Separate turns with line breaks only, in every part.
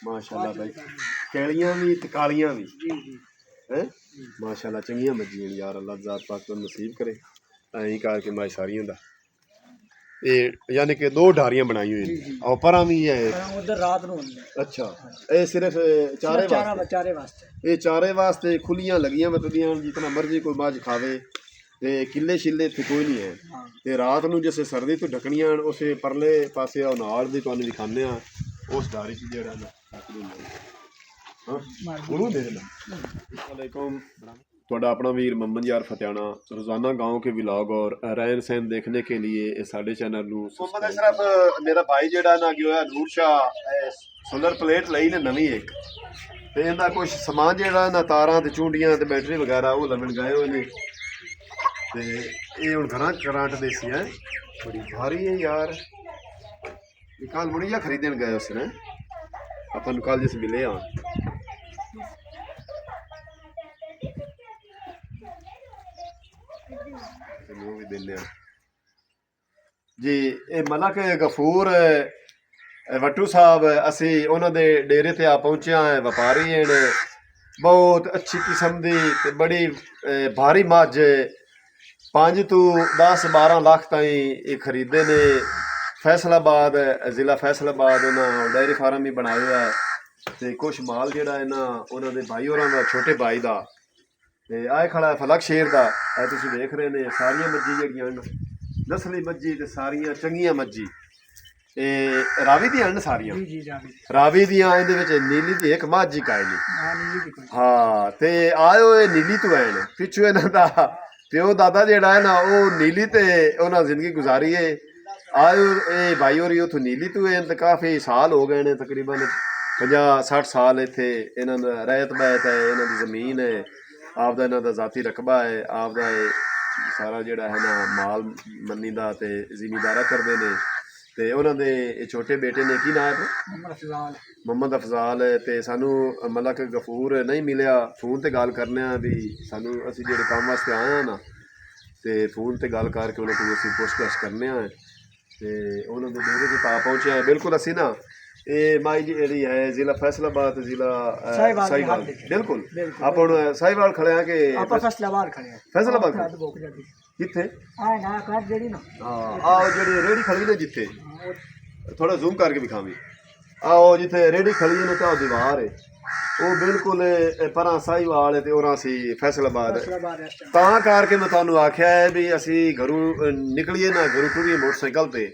माशाल्लाह भाई कैलियां भी ते कालियां भी
जी जी
हैं माशाल्लाह चंगियां मज्जियां यार अल्लाह ज़ात पाक तो नसीब करे ऐं करके माई सारियां दा यानी कि दो ढारियां बनाई हुई और परा भी है
उधर रात ਨੂੰ
अच्छा ये सिर्फ चारे वास्ते ये चारे वास्ते खुलियां लगियां मतलब जितना मर्जी कोई मज खावे ते किले शिले इत्थे कोई नहीं है ते रात ਨੂੰ जिस सर्दी तो ढकनियां उस परले पासे नाल दी तुहानू दिखाने उस डारी च जेड़ा ना गुरु दे वालेकुम थोड़ा अपना वीर मोहम्मद यार फतेहाना रोजाना गांव के व्लॉग और रहन सहन देखने के लिए साडे चैनल नू मोहम्मद अशरफ मेरा भाई जेड़ा ना गया नूर शाह सोलर प्लेट लई ने नवी एक ते इहदा कुछ समान जेड़ा ना तारां ते चूंडियां ते बैटरी वगैरह वो लवन गए हुए ने ते ये हुण घरां करंट देसी है बड़ी भारी है यार कल मुड़िया खरीदन गए उसने अपन कल जिस मिले हाँ जी ये मलक गफूर वट्टू साहब असी उन्होंने डेरे ते आ पहुंचे हैं व्यापारी हैं बहुत अच्छी किस्म की बड़ी भारी मझ 5 to 10-12 लाख ताईं खरीदे ने फैसलाबाद जिला फैसलाबाद उन्होंने डेयरी फार्म भी बनाया हुआ है तो कुछ माल जोड़ा है ना उन्होंने भाई और छोटे भाई का ते आए खड़ा है फलक शेर का तुम देख रहे हैं सारिया मज्जी जड़ियां नस्ली मज्जी ते सारिया चंगियां मज्जी रावी दी हैं सारिया रावी दियां इहदे विच नीली दी एक मज्ज ही काई नहीं हाँ ते आए हुए नीली तो हैं पिछू इन्हां दा प्यो दादा जेड़ा है ना वो नीली ते उन्हां जिंदगी गुजारी है आए ये भाई और उतो नीली तो हैं ते काफ़ी साल हो गए ने तकरीबन 50-60 साल इत्थे इन्हां दा रहत बैत है इन्हां दी ज़मीन है आपदा इन्हां दा ज़ाती रकबा है आपदा सारा जोड़ा है ना माल मन्नी का तो जिमीदारा करते हैं तो उन्होंने छोटे बेटे ने की नाम है मोहम्मद अफजाल तो सानू मलक गफूर नहीं मिलिया फोन पर गल करने भी सानू असी जो काम वास्ते आए हैं ना तो फोन पर गल करके उन्होंने असी पुछगछ करने तो उन्होंने डेरे से पा पहुँचे हैं बिल्कुल असी ना ये माई जी है जिला फैसलाबाद जिला साहिवाल बिल्कुल आप हुण साहिवाल खड़े हैं कि
फैसलाबाद खड़े
फैसलाबाद किथे आओ जी रेहड़ी खड़ी ने जिथे थोड़ा जूम करके दिखावी आओ जिथे रेहड़ी खड़ी ने तो दीवार है वो बिल्कुल परा साहिवाल ते और असी फैसलाबाद तां करके मैं तुहानू आख्या है भी असी घरों निकलीए ना घरों टुरीए मोटरसाइकिल ते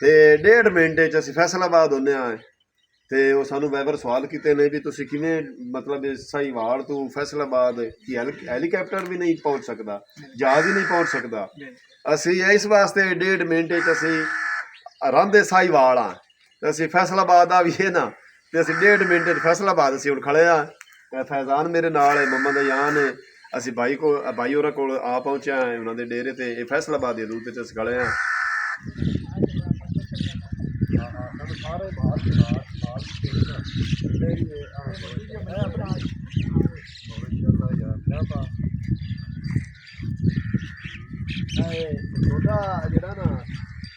1.5 मिनट असी फैसलाबाद होने आए तो वो सानू वैवर सवाल किए ने भी तुसी किवें मतलब साहिवाल तो फैसलाबाद कि हैलीकैप्टर भी नहीं पहुँच सकता जहाज ही नहीं पहुँच सकता असी इस वास्ते 1.5 मिनट असी रंधे साहिवाल हाँ तो असी फैसलाबाद आ भी है ना तो असी 1.5 मिनट फैसलाबाद असी हुण खड़े हाँ फैजान मेरे नाल है मोहम्मद अयान है असी भाई होरां कोल आ पहुँचे हैं उन्होंने डेरे ते फैसलाबाद के रूट अस खड़े हैं छोटा जरा ना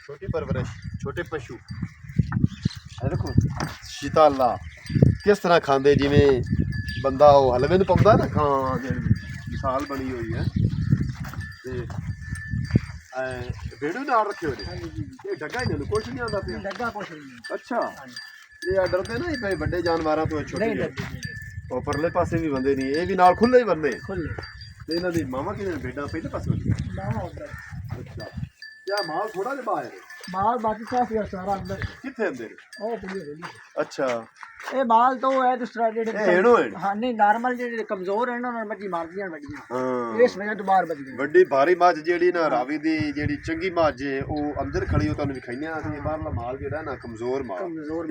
छोटी परवरिश छोटे पशु देखो शीताला किस तरह खाते जिमें बंदा वो हलवे में पाँदा ना खां मिसाल बनी हुई है बेड़ू नाल रखे हुए डगा ही नहीं कुछ नहीं आता डगा कुछ नहीं अच्छा ये डरते ना भाई बड़े जानवरों तो छोटे और परले पासे भी बंदे नहीं ये भी नाल खुले ही बंदे खुले इन्हां दी मामा कि भेडां पहले पासे अच्छा क्या माल थोड़ा जिहा बाहर
माल बाकी काफी सारा अंदर
किथे अंदर
ओ पूरी
अच्छा
ये माल तो है दूसरा जेडे
हेणो है
हां नहीं नॉर्मल जेडे कमजोर है ना उन्होंने मच्छी मार दियां बड़ियां हां इस वजह तो बाहर बच गई बड़ी
भारी मझ जेडी ना रावी दी जेडी चंगी मझ है वो अंदर खड़ी हो तुहानू दिखाइने आ कि बाहरला माल जेड़ा ना कमजोर माल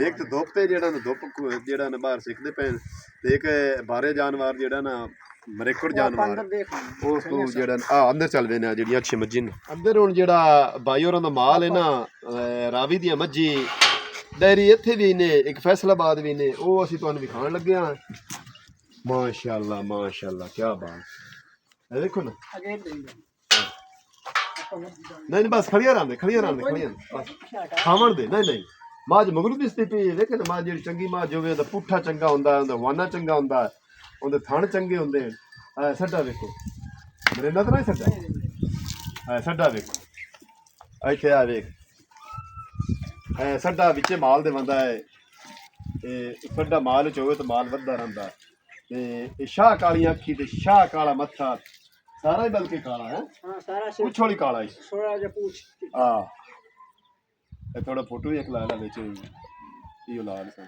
एक तो धुप ते जेड़ा ना धुप जेड़ा ना बाहर सिकदे पे ते एक बारे जानवर जेड़ा ना मरेकड़ जानवर उस तो जेड़ा अंदर चल वे ने जेडी अच्छी मज्जी अंदर हुण जेड़ा भाई होरां दा माल है ना रावी दी मज्जी डेयरी इत्थे भी ने एक फैसलाबाद भी ने वो असीं तुहानू विखाण लगे हाँ माशाअल्लाह क्या बात है देखो ना नहीं बस खड़िया रहंदे खावण दे नहीं ਮੱਝ ਮਗਰੂ ਦਿਸਦੀ ਪਈ ਲੇਕਿਨ ਮੱਝ ਜਿਹੜੀ ਚੰਗੀ ਮੱਝ ਹੋਵੇ ਉਹਦਾ ਪੁੱਠਾ ਚੰਗਾ ਹੁੰਦਾ, ਉਹਦਾ ਵਾਨਾ ਚੰਗਾ ਹੁੰਦਾ, ਉਹਦੇ ਥਣ ਚੰਗੇ ਹੁੰਦੇ ਨੇ। ਸੱਡਾ ਵੇਖੋ ਮੇਰੇ ਨਜ਼ਰ ਨਹੀਂ ਸੱਡਾ, ਸੱਡਾ ਵੇਖੋ ਇੱਥੇ ਆ ਵੇਖ, ਸੱਡਾ ਵਿੱਚ ਮਾਲ ਦੇ ਬੰਦਾ ਹੈ। ਸੱਡਾ ਮਾਲ ਚ ਹੋਵੇ ਤਾਂ ਮਾਲ ਵੱਧਦਾ ਰਹਿੰਦਾ। ਤੇ ਇਹ ਸ਼ਾਹ ਕਾਲੀਆਂ ਅੱਖੀ ਤੇ ਸ਼ਾਹ ਕਾਲਾ ਮੱਥਾ, ਸਾਰਾ ਹੀ ਬਲਕਿ ਕਾਲਾ ਹੈ।
हाँ सारा
ਪੁੱਛ ਵਾਲੀ ਕਾਲਾ ਹੀ।
थोड़ा जा पूछ
ਇਹ ਥੋੜਾ ਫੋਟੋ ਇੱਕ ਲਾ ਲਾ ਵਿੱਚ ਇਹ ਲਾਲ ਸਾ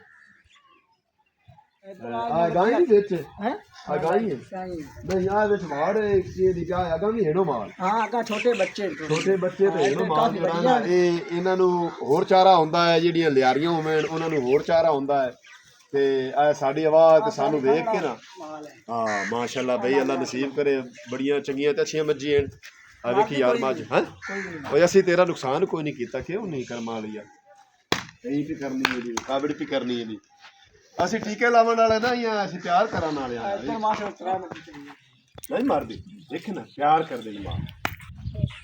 ਆ ਗਾਈ ਨਹੀਂ ਵਿੱਚ
हैं
ਆ ਗਾਈ ਹੈ
सही
ਨਹੀਂ ਆ ਵਿੱਚ ਮਾੜ ਕੀ ਦੀ ਗਾ ਅਗਾ ਵੀ ਹੈੜੋ ਮਾਲ
हाँ आका छोटे बच्चे
ਛੋਟੇ ਬੱਚੇ ਤੇ ਹੈੜੋ ਮਾਲ ਜਿਹੜਾ ਨਾ ਇਹ ਇਹਨਾਂ ਨੂੰ ਹੋਰ ਚਾਰਾ ਹੁੰਦਾ ਹੈ, ਜਿਹੜੀਆਂ ਲਿਆਰੀਆਂ ਹੋਵਣ ਉਹਨਾਂ ਨੂੰ ਹੋਰ ਚਾਰਾ ਹੁੰਦਾ ਹੈ। ਤੇ ਆ ਸਾਡੀ ਆਵਾਜ਼ ਤੇ ਸਾਨੂੰ ਵੇਖ ਕੇ ਨਾ
माल है
ਹਾਂ ਮਾਸ਼ਾਅੱਲਾ ਬਈ ਅੱਲਾ ਨਸੀਬ ਕਰੇ, ਬੜੀਆਂ ਚੰਗੀਆਂ ਤੇ ਅੱਛੀਆਂ ਮੱਝੀਆਂ ਆ ਵੇਖੀ ਯਾਰ ਮੱਝ ਹੈ
कोई नहीं
ਓਏ ਅਸੀਂ ਤੇਰਾ ਨੁਕਸਾਨ ਕੋਈ ਨਹੀਂ ਕੀਤਾ, ਕਿਉਂ ਨਹੀਂ ਕਰਮਾ ਲਿਆ ਕਹੀਂ ਵੀ ਕਰਨੀ ਹੈ ਜੀ, ਕਾਬੜ ਵੀ ਕਰਨੀ ਹੈ ਜੀ। ਅਸੀਂ ਟੀਕੇ ਲਾਉਣ ਵਾਲੇ ਨਾ ਜਾਂ ਅਸੀਂ ਪਿਆਰ ਕਰਨ ਵਾਲੇ ਆ
इधर माशा अल्लाह चाहिए
ਨਹੀਂ ਮਰਦੀ ਦੇਖ ਨਾ ਪਿਆਰ ਕਰਦੇ ਨੇ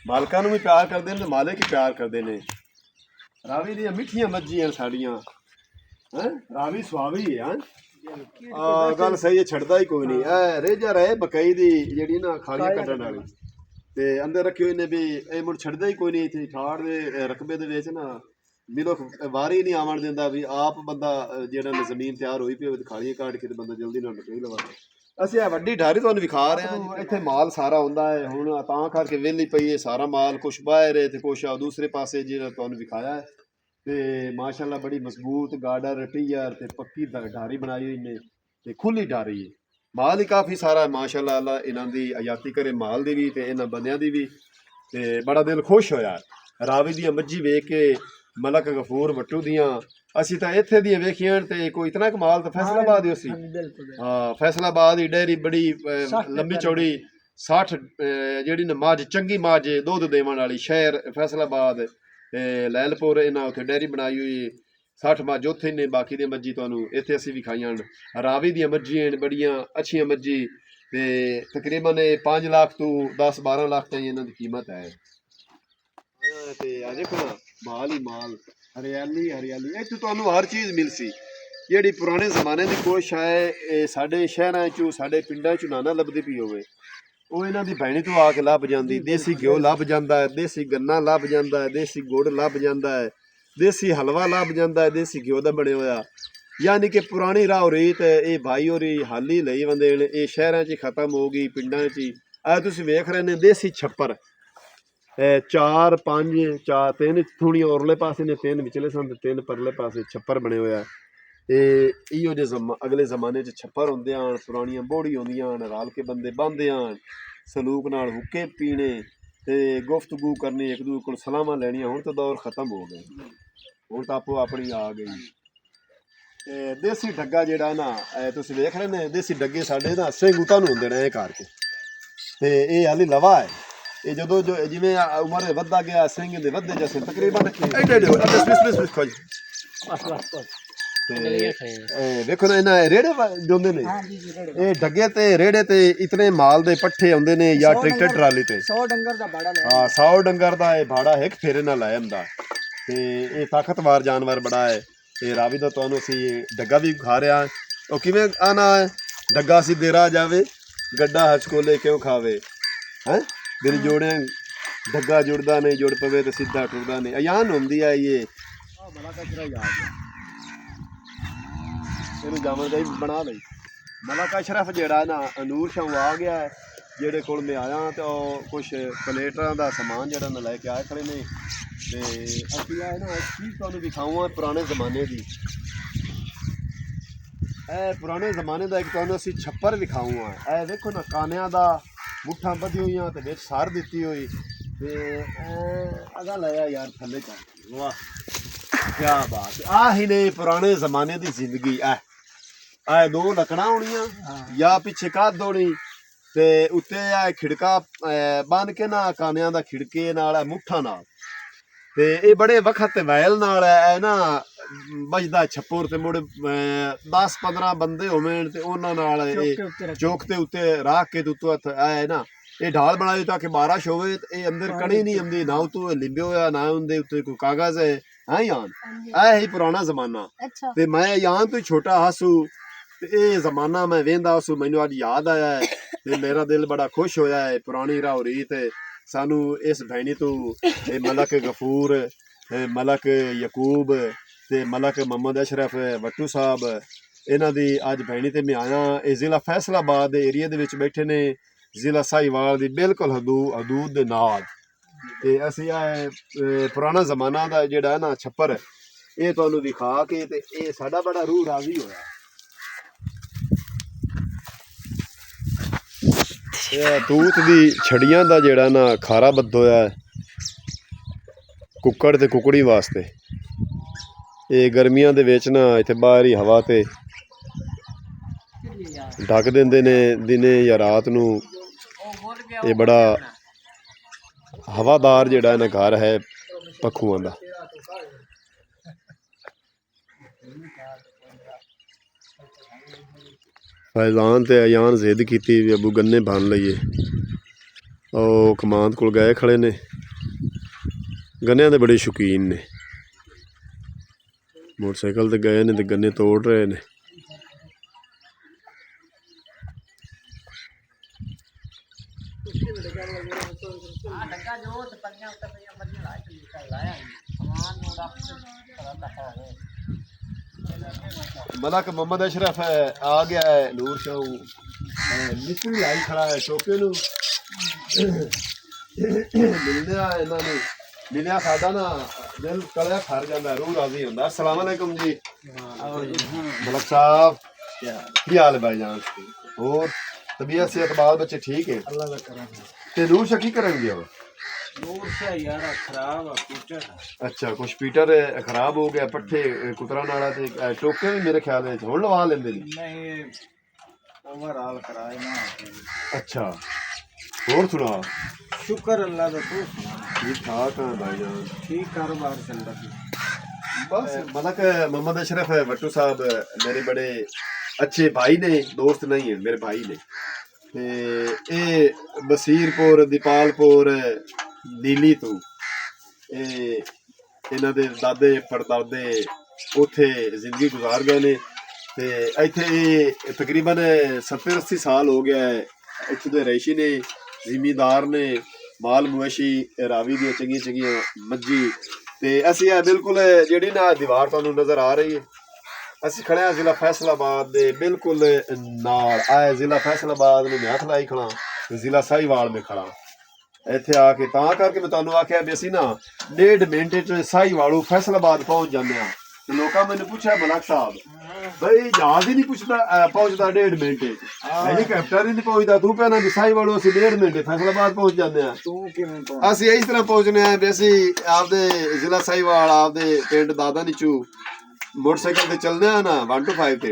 ਮਾਲਕਾਂ ਨੂੰ ਵੀ ਪਿਆਰ ਕਰਦੇ ਨੇ, ਮਾਲਕ ਹੀ ਪਿਆਰ ਕਰਦੇ ਨੇ। ਰਾਵੀ ਦੀਆਂ ਮਿੱਠੀਆਂ ਮੱਝੀਆਂ ਸਾਡੀਆਂ ਹੈ, ਰਾਵੀ ਸੁਆਵੀ ਹੈ। ਗੱਲ ਸਹੀ ਹੈ, ਛੱਡਦਾ ਹੀ ਕੋਈ ਨਹੀਂ। ਰੇਜਾ ਰਹੇ ਬਕਈ ਦੀ ਜਿਹੜੀ ਨਾ ਖਾਲੀਆਂ ਕੱਢਣ ਵਾਲੀ ਤੇ ਅੰਦਰ ਰੱਖੇ ਹੋਏ ਨੇ ਵੀ ਇਹ ਮੁੜ ਛੱਡਦਾ ਹੀ ਕੋਈ ਨਹੀਂ। ਇੱਥੇ ਠਾੜ ਦੇ ਰਕਬੇ ਦੇ ਵਿੱਚ ਨਾ ਮਿਲੋ ਵਾਰੀ ਨਹੀਂ ਆਵਣ ਦਿੰਦਾ ਵੀ ਆਪ ਬੰਦਾ ਜਿਹੜਾ ਨਾ ਜ਼ਮੀਨ ਤਿਆਰ ਹੋਈ ਪਈ ਹੋਵੇ ਖਾਲੀਆਂ ਕਾਢ ਕੇ ਤੇ ਬੰਦਾ ਜਲਦੀ ਨਾਲ ਨਿਕਲ ਲਵਾ। ਅਸੀਂ ਇਹ ਵੱਡੀ ਢਾਰੀ ਤੁਹਾਨੂੰ ਵਿਖਾ ਰਹੇ ਹਾਂ, ਇੱਥੇ ਮਾਲ ਸਾਰਾ ਹੁੰਦਾ ਹੈ। ਹੁਣ ਤਾਂ ਕਰਕੇ ਵਿਹਲੀ ਪਈ ਹੈ, ਸਾਰਾ ਮਾਲ ਕੁਛ ਬਾਹਰ ਹੈ ਤੇ ਕੁਛ ਆ ਦੂਸਰੇ ਪਾਸੇ ਜਿਹੜਾ ਤੁਹਾਨੂੰ ਵਿਖਾਇਆ ਹੈ। ਤੇ ਮਾਸ਼ਾਅੱਲਾ ਬੜੀ ਮਜ਼ਬੂਤ ਗਾਰਡਰ ਟੀਅਰ ਤੇ ਪੱਕੀ ਢਾਰੀ ਬਣਾਈ ਹੋਈ ਨੇ ਤੇ ਖੁੱਲੀ ਢਾਰੀ ਹੈ। ਮਾਲ ਹੀ ਕਾਫੀ ਸਾਰਾ ਮਾਸ਼ਾਅੱਲਾ, ਅੱਲਾ ਇਹਨਾਂ ਦੀ ਹਯਾਤੀ ਕਰੇ ਮਾਲ ਦੀ ਵੀ ਤੇ ਇਹਨਾਂ ਬੰਦਿਆਂ ਦੀ ਵੀ। ਤੇ ਬੜਾ ਦਿਲ ਖੁਸ਼ ਹੋਇਆ ਰਾਵੀ ਦੀਆਂ ਮੱਝੀ ਵੇਖ ਕੇ, ਮਲਕ ਗਫੂਰ ਵੱਟੂ ਦੀਆਂ। ਅਸੀਂ ਤਾਂ ਇੱਥੇ ਦੀਆਂ ਵੇਖੀਆਂ ਤੇ ਕੋਈ ਇਤਨਾ ਕਮਾਲ ਤਾਂ ਫੈਸਲਾਬਾਦ ਹੀ ਸੀ। ਹਾਂ ਫੈਸਲਾਬਾਦ ਦੀ ਡੇਅਰੀ ਬੜੀ ਲੰਬੀ ਚੌੜੀ 60 ਜਿਹੜੀ ਨਾ ਮੱਝ ਚੰਗੀ ਮੱਝ ਦੁੱਧ ਦੇਵਣ ਵਾਲੀ ਸ਼ਹਿਰ ਫੈਸਲਾਬਾਦ ਲੈਲਪੁਰ, ਇਹਨਾਂ ਉੱਥੇ ਡੇਅਰੀ ਬਣਾਈ ਹੋਈ 60 ਮੱਝ ਉੱਥੇ ਨੇ, ਬਾਕੀ ਦੀਆਂ ਮੱਝੀ ਤੁਹਾਨੂੰ ਇੱਥੇ ਅਸੀਂ ਵੀ ਖਾਈਆਂ ਹਨ। ਰਾਵੀ ਦੀਆਂ ਮੱਝੀਆਂ ਬੜੀਆਂ ਅੱਛੀਆਂ ਮੱਝੀ ਤੇ ਤਕਰੀਬਨ 5 ਲੱਖ ਤੋਂ 10-12 ਲੱਖ ਤਾਈਂ ਇਹਨਾਂ ਦੀ ਕੀਮਤ ਹੈ। ਤੇ ਆ ਦੇਖੋ ਨਾ ਮਾਲ ਹੀ ਮਾਲ, ਹਰਿਆਲੀ ਹਰਿਆਲੀ, ਇੱਥੇ ਤੁਹਾਨੂੰ ਹਰ ਚੀਜ਼ ਮਿਲ ਸੀ ਜਿਹੜੀ ਪੁਰਾਣੇ ਜ਼ਮਾਨੇ ਦੀ ਕੋਸ਼ਿਸ਼ ਹੈ। ਇਹ ਸਾਡੇ ਸ਼ਹਿਰਾਂ 'ਚੋਂ ਸਾਡੇ ਪਿੰਡਾਂ 'ਚੋਂ ਨਾ ਲੱਭਦੀ ਪਈ ਹੋਵੇ, ਉਹ ਇਹਨਾਂ ਦੀ ਭੈਣੀ ਤੋਂ ਆ ਕੇ ਲੱਭ ਜਾਂਦੀ। ਦੇਸੀ ਘਿਓ ਲੱਭ ਜਾਂਦਾ ਹੈ, ਦੇਸੀ ਗੰਨਾ ਲੱਭ ਜਾਂਦਾ ਹੈ, ਦੇਸੀ ਗੁੜ ਲੱਭ ਜਾਂਦਾ ਹੈ, ਦੇਸੀ ਹਲਵਾ ਲੱਭ ਜਾਂਦਾ ਹੈ ਦੇਸੀ ਘਿਓ ਦਾ ਬਣਿਆ ਹੋਇਆ। ਯਾਨੀ ਕਿ ਪੁਰਾਣੀ ਰਾਹ ਰੀਤ ਇਹ ਭਾਈ ਹੋਰੀ ਹਾਲੀ ਲਈ ਬੰਦੇ ਨੇ, ਇਹ ਸ਼ਹਿਰਾਂ 'ਚ ਖਤਮ ਹੋ ਗਈ, ਪਿੰਡਾਂ 'ਚ ਹੀ। ਆ ਤੁਸੀਂ ਵੇਖ ਰਹੇ ਨੇ ਦੇਸੀ ਛੱਪਰ 4 5 4 3 ਥੋੜੀਆਂ ਔਰਲੇ ਪਾਸੇ ਨੇ, 3 ਵਿਚਲੇ ਸਨ ਤੇ 3 ਪਰਲੇ ਪਾਸੇ ਛੱਪਰ ਬਣੇ ਹੋਇਆ। ਤੇ ਇਹੋ ਜਿਹੇ ਅਗਲੇ ਜ਼ਮਾਨੇ 'ਚ ਛੱਪਰ ਹੁੰਦੇ ਹਨ, ਪੁਰਾਣੀਆਂ ਬੋੜੀ ਹੁੰਦੀਆਂ ਹਨ, ਰਲ ਕੇ ਬੰਦੇ ਬੰਨ੍ਹਦੇ ਹਨ, ਸਲੂਕ ਨਾਲ ਹੁੱਕੇ ਪੀਣੇ ਤੇ ਗੁਫ਼ਤਗੂ ਕਰਨੀ, ਇੱਕ ਦੂਜੇ ਕੋਲ ਸਲਾਮਾਂ ਲੈਣੀਆਂ। ਹੁਣ ਤਾਂ ਦੌਰ ਖਤਮ ਹੋ ਗਏ, ਹੁਣ ਤਾਂ ਆਪੋ ਆਪਣੀ ਆ ਗਈ। ਤੇ ਦੇਸੀ ਡੱਗਾ ਜਿਹੜਾ ਨਾ ਤੁਸੀਂ ਵੇਖ ਰਹੇ ਨੇ, ਦੇਸੀ ਡੱਗੇ ਸਾਡੇ ਨਾ ਸਿੰਘੂਤਾਂ ਨੂੰ ਹੁੰਦੇ ਨੇ ਇਹ ਕਰਕੇ। ਤੇ ਇਹ ਹਾਲੀ ਲਵਾ ਹੈ, ਇਹ ਜਦੋਂ ਜੋ ਜਿਵੇਂ ਉਮਰ ਵੱਧਦਾ ਗਿਆ ਸਿੰਘ ਦੇ ਵੱਧਦੇ ਜੈਸੇ ਤਕਰੀਬਨ ਤੇ ਵੇਖੋ ਨਾ ਇਹਨਾਂ ਰੇੜੇ ਜੋਂਦੇ ਨੇ। ਇਹ ਡੱਗੇ ਤੇ ਰੇੜੇ ਤੇ ਇਤਨੇ ਮਾਲ ਦੇ ਪੱਠੇ ਆਉਂਦੇ ਨੇ ਜਾਂ ਟਰੈਕਟਰ ਟਰਾਲੀ ਤੇ
100 ਡੰਗਰ ਦਾ ਬਾੜਾ ਲੈ।
ਹਾਂ 100 ਡੰਗਰ ਦਾ ਇਹ ਭਾੜਾ ਇੱਕ ਫੇਰੇ ਨਾਲ ਲੈ ਆਂਦਾ। ਤੇ ਇਹ ਤਾਕਤਵਰ ਜਾਨਵਰ ਬੜਾ ਹੈ। ਤੇ ਰਾਵੀ ਦਾ ਤੁਹਾਨੂੰ ਅਸੀਂ ਡੱਗਾ ਵੀ ਖਾ ਰਿਹਾ। ਉਹ ਕਿਵੇਂ ਆਣਾ ਹੈ, ਡੱਗਾ ਸੀ ਦੇਰਾ ਜਾਵੇ ਗੱਡਾ ਹਚਕੋਲੇ ਕਿਉਂ ਖਾਵੇ ਹੈ। ਦਿਲ ਜੋੜਿਆ ਡੱਗਾ ਜੁੜਦਾ ਨਹੀਂ, ਜੁੜ ਪਵੇ ਤੇ ਸਿੱਧਾ ਟੁਰਦਾ ਨਹੀਂ। ਅਯਾਨ ਹੁੰਦੀ ਹੈ ਇਹ ਬੜਾ ਕਚਰਾ ਯਾਦ ਇਹਨੂੰ ਜਾਵਣ ਦਾ ਹੀ ਬਣਾ ਲਈ। ਮਲਕ ਅਸ਼ਰਫ ਜਿਹੜਾ ਨਾ ਨੂਰ ਸ਼ਾਹ ਆ ਗਿਆ ਹੈ, ਜਿਹੜੇ ਕੋਲ ਮੈਂ ਆਇਆ ਤੇ ਉਹ ਕੁਛ ਪਲੇਟਾਂ ਦਾ ਸਮਾਨ ਜਿਹੜਾ ਨਾ ਲੈ ਕੇ ਆਏ ਖੜੇ ਨੇ। ਤੇ ਅਸੀਂ ਆਏ ਨਾ ਚੀਜ਼ ਤੁਹਾਨੂੰ ਵਿਖਾਵਾਂ ਪੁਰਾਣੇ ਜ਼ਮਾਨੇ ਦੀ। ਇਹ ਪੁਰਾਣੇ ਜ਼ਮਾਨੇ ਦਾ ਇੱਕ ਤੁਹਾਨੂੰ ਅਸੀਂ ਛੱਪਰ ਵਿਖਾਵਾਂ। ਇਹ ਦੇਖੋ ਨਾ ਕਾਨਿਆਂ ਦਾ ਮੁੱਠਾਂ ਬੱਧੀ ਹੋਈਆਂ ਤੇ ਵਿੱਚ ਸਾਰ ਦਿੱਤੀ ਹੋਈ। ਤੇ ਅਗਾ ਲਾਇਆ ਯਾਰ ਥੱਲੇ ਚੱਲ, ਵਾਹ ਕਿਆ ਬਾਤ। ਆਹ ਹੀ ਨੇ ਪੁਰਾਣੇ ਜ਼ਮਾਨੇ ਦੀ ਜ਼ਿੰਦਗੀ। ਇਹ 2 ਲੱਕੜਾਂ ਹੋਣੀਆਂ ਜਾਂ ਪਿੱਛੇ ਕਾਧ ਹੋਣੀ ਤੇ ਉੱਤੇ ਇਹ ਖਿੜਕਾ ਬੰਨ ਕੇ ਨਾ ਕਾਨਿਆਂ ਦਾ ਖਿੜਕੇ ਨਾਲ ਮੁੱਠਾਂ ਨਾਲ। ਤੇ ਇਹ ਬੜੇ ਵਕਤ ਵੈਲ ਨਾਲ ਇਹ ਨਾ ਵੱਜਦਾ ਛੱਪਰ ਤੇ ਮੁੜ 10-15 ਬੰਦੇ ਹੋਣ ਤੇ ਉਹਨਾਂ ਨਾਲ ਇਹ ਚੌਕ ਤੇ ਉੱਤੇ ਰੱਖ ਕੇ ਉੱਤੋਂ ਹੱਥ ਆਏ ਨਾ ਇਹ ਢਾਲ ਬਣਾਈ ਤਾਂ ਕਿ ਬਾਰਿਸ਼ ਹੋਵੇ ਤੇ ਇਹ ਅੰਦਰ ਕਣੀ ਨਹੀਂ ਆਉਂਦੀ, ਨਾ ਉਤੋਂ ਲਿੰਬੇ ਹੋਇਆ ਨਾ ਉਹਦੇ ਉੱਤੇ ਕੋਈ ਕਾਗਜ਼ ਹੈ ਹੈ ਯਾਨ ਇਹ ਹੀ ਪੁਰਾਣਾ ਜ਼ਮਾਨਾ
ਅੱਛਾ
ਤੇ ਮੈਂ ਯਾਨ ਤੋਂ ਛੋਟਾ ਹਾਸੂ ਤੇ ਇਹ ਜ਼ਮਾਨਾ ਮੈਂ ਵੇਂਦਾ ਸੂ ਮੈਨੂੰ ਅੱਜ ਯਾਦ ਆਇਆ ਹੈ ਤੇ ਮੇਰਾ ਦਿਲ ਬੜਾ ਖੁਸ਼ ਹੋਇਆ ਹੈ ਪੁਰਾਣੀ ਰਾਹ ਰੀਤ ਸਾਨੂੰ ਇਸ ਭੈਣੀ ਤੋਂ ਇਹ ਮਲਕ ਗਫੂਰ ਮਲਕ ਯਕੂਬ ਤੇ ਮਲਕ ਮੁਹੰਮਦ ਅਸ਼ਰਫ ਵੱਟੂ ਸਾਹਿਬ ਇਹਨਾਂ ਦੀ ਅੱਜ ਭੈਣੀ ਤੇ ਮੈਂ ਆਇਆ ਇਹ ਜ਼ਿਲ੍ਹਾ ਫੈਸਲਾਬਾਦ ਦੇ ਏਰੀਆ ਦੇ ਵਿੱਚ ਬੈਠੇ ਨੇ ਜ਼ਿਲ੍ਹਾ ਸਾਹੀਵਾਲ ਦੀ ਬਿਲਕੁਲ ਹਦੂਦ ਦੇ ਨਾਲ ਤੇ ਅਸੀਂ ਇਹ ਪੁਰਾਣਾ ਜ਼ਮਾਨਾ ਦਾ ਜਿਹੜਾ ਨਾ ਛੱਪਰ ਇਹ ਤੁਹਾਨੂੰ ਦਿਖਾ ਕੇ ਤੇ ਇਹ ਸਾਡਾ ਬੜਾ ਰੂਹ ਰਾਜ਼ੀ ਹੋਇਆ ਇਹ ਤੂਤ ਦੀ ਛੜੀਆਂ ਦਾ ਜਿਹੜਾ ਨਾ ਖਾਰਾ ਬੱਦ ਹੋਇਆ ਕੁੱਕੜ ਤੇ ਕੁਕੜੀ ਵਾਸਤੇ ਇਹ ਗਰਮੀਆਂ ਦੇ ਵਿੱਚ ਨਾ ਇੱਥੇ ਬਾਹਰੀ ਹਵਾ ਤੇ ਢੱਕ ਦਿੰਦੇ ਨੇ ਦਿਨੇ ਜਾਂ ਰਾਤ ਨੂੰ ਇਹ ਬੜਾ ਹਵਾਦਾਰ ਜਿਹੜਾ ਨਾ ਘਰ ਹੈ ਪੱਖੂਆਂ ਦਾ फैजान ते अयान जिद की भी अबू गन्ने बन लीए और कमांद को गए खड़े ने गन्ने के बड़े शौकीन ने मोटरसाइकिल ते गए ने ते गन्ने तोड़ रहे ने मलक मोहम्मद अशरफ है आ गया है नूर शाह मिस्त्री लाई खड़ा है शोके नू मिलने इन्होंने मिलिया साडा ना दिल कलिया खर जाता रूह राजी होंदा अस्सलाम वालेकुम जी मलक साहब की हाल है भाईजान और तबीयत सेहत बाल बच्चे ठीक है अल्लाह का करम ते नूर शाह की करेंगे अब
नूर शाह यार खराब है पीटर
अच्छा कुछ पीटर खराब हो गया पट्ठे कुतरा नाला ते टोके भी मेरे ख्याल में हुण लवा लेंदे
नहीं ओवरऑल कराए ना
अच्छा और सुना
शुक्र अल्लाह का तू सुना
ठीक ठाक है भाईजान
ठीक कारोबार चल रहा
बस मलक मोहम्मद अशरफ वट्टू साहब मेरे बड़े अच्छे भाई ने दोस्त नहीं है मेरे भाई ने ते ये बसीरपुर दीपालपुर नीली तो इन्हां दे दादे पड़दादे उत्थे जिंदगी गुजार गए ने ते इत्थे तकरीबन 70-80 साल हो गया है इत्थे दे रईशी ने जिमीदार ने माल मवेशी रावी दी चंगी चंगी मज्जी ते असी बिल्कुल जिहड़ी ना दीवार तुहानूं नज़र आ रही है असी खड़े हैं जिला फैसलाबाद दे बिल्कुल नाल आए जिला फैसलाबाद में मैं हथ लाई खड़ा जिला साहीवाल में खड़ा ਇੱਥੇ ਆ ਕੇ ਤਾਂ ਕਰਕੇ ਮੈਂ ਤੁਹਾਨੂੰ ਆਖਿਆ ਵੀ ਅਸੀਂ ਨਾ 1.5 ਮਿੰਟ ਚ ਸਾਹੀਵਾਲੋਂ ਫੈਸਲਾਬਾਦ ਪਹੁੰਚ ਜਾਂਦੇ ਆ ਤੇ ਲੋਕਾਂ ਮੈਨੂੰ ਪੁੱਛਿਆ ਮਲਕ ਸਾਹਿਬ ਬਈ ਜਹਾਜ਼ ਹੀ ਨਹੀਂ ਪੁੱਛਦਾ ਪਹੁੰਚਦਾ 1.5 ਮਿੰਟ ਚ ਹੈਲੀਕਾਪਟਰ ਹੀ ਨਹੀਂ ਪਹੁੰਚਦਾ ਤੂੰ ਪਹਿਲਾਂ ਵੀ ਸਾਹੀਵਾਲੋਂ ਅਸੀਂ 1.5 ਮਿੰਟ ਫੈਸਲਾਬਾਦ ਪਹੁੰਚ ਜਾਂਦੇ ਆ
ਤੂੰ ਕਿਵੇਂ ਪਹੁੰਚ
ਅਸੀਂ ਇਸ ਤਰ੍ਹਾਂ ਪਹੁੰਚਨੇ ਆ ਵੀ ਅਸੀਂ ਆਪਦੇ ਜ਼ਿਲ੍ਹਾ ਸਾਹੀਵਾਲ ਆਪਦੇ ਪਿੰਡ ਦਾਦਾ ਨੀਚੂ मोटरसाइकिल ते चलने ना 1 to 5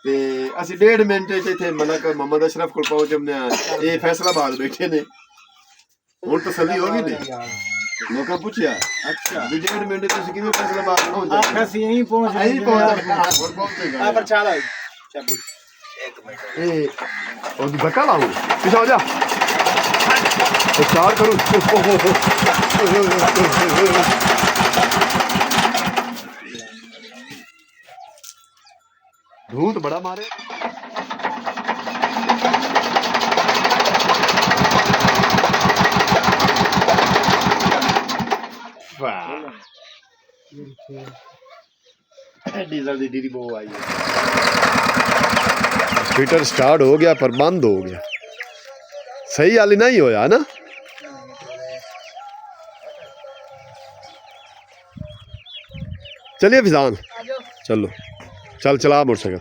ते ਅਸੀਂ 1.5 ਮਿੰਟ ਚ ਇੱਥੇ ਮਲਕ ਮੁਹੰਮਦ ਅਸ਼ਰਫ ਕੋਲ ਪਹੁੰਚ ਜਾਂਦੇ ਆ ਇਹ ਫੈਸਲਾਬਾਦ ਬੈਠੇ ਨੇ ਹੁਣ ਤਸੱਲੀ ਹੋ ਗਈ ਨੇ ਲੋਕਾਂ ਪੁੱਛਿਆ ਅੱਛਾ ਵੀ 1.5 ਮਿੰਟ ਤੁਸੀਂ ਕਿਵੇਂ ਫੈਸਲਾਬਾਦ ਪਹੁੰਚ ਜਾਂਦੇ
ਅਸੀਂ ਯਹੀਂ ਪਹੁੰਚ
ਹੁਣ ਪਹੁੰਚੇਗਾ
ਆ ਪਰ ਚਾਲਾ ਚਾਬੀ 1 ਮਿੰਟ
ਇਹ ਉਹ ਧੱਕਾ ਲਾਓ ਪਿੱਛੇ ਹੋ ਜਾ स्टार्ट करो धूत बड़ा मारे डीजल दी डीरी बो आई स्पीटर स्टार्ट हो गया पर बंद हो गया सही हाल नहीं होया ना चलिए फिजान चलो चल चला मोटरसाइकिल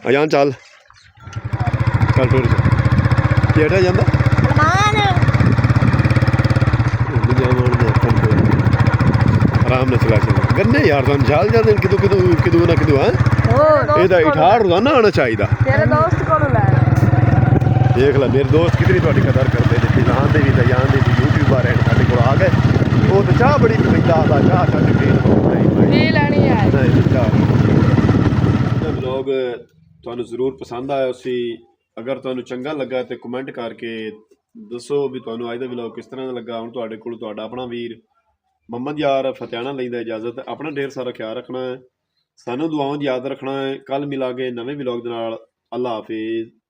अजान चल चल टूर केड़ा जांदा आराम न चला चला गन्ने यार तुम जल जाते किदू किदू किदू ना किदू है ਇਹਦਾ ਇਠਾੜ ਰੋਜ਼ਾਨਾ ਆਉਣਾ ਚਾਹੀਦਾ
ਤੇਰੇ ਦੋਸਤ ਕੋਲੋਂ ਲੈ
देख ला मेरे दोस्त कितनी थोड़ी कदर करते हैं फिजान दे भी दयान दे भी यूट्यूबर हैं साडे कोल आ गए वो तो चाह बड़ी पींदा दा चाह साडे पीन
पी लेनी है
नहीं चाह व्लॉग ਤੁਹਾਨੂੰ ਜ਼ਰੂਰ ਪਸੰਦ ਆਇਆ ਸੀ ਅਗਰ ਤੁਹਾਨੂੰ ਚੰਗਾ ਲੱਗਾ ਤੇ ਕਮੈਂਟ ਕਰਕੇ ਦੱਸੋ ਵੀ ਤੁਹਾਨੂੰ ਅੱਜ ਦਾ ਵਲੌਗ ਕਿਸ ਤਰ੍ਹਾਂ ਦਾ ਲੱਗਾ ਹੁਣ ਤੁਹਾਡੇ ਕੋਲ ਤੁਹਾਡਾ ਆਪਣਾ ਵੀਰ ਮੁਹੰਮਦ ਯਾਰ ਫਤਿਆਣਾ ਲੈਂਦਾ ਇਜਾਜ਼ਤ। ਆਪਣਾ ਢੇਰ ਸਾਰਾ ਖਿਆਲ ਰੱਖਣਾ ਹੈ, ਸਾਨੂੰ ਦੁਆਵਾਂ 'ਚ ਯਾਦ ਰੱਖਣਾ ਹੈ। ਕੱਲ ਮਿਲਾਂਗੇ ਨਵੇਂ ਵਲੌਗ ਦੇ ਨਾਲ। ਅੱਲਾ ਹਾਫਿਜ਼।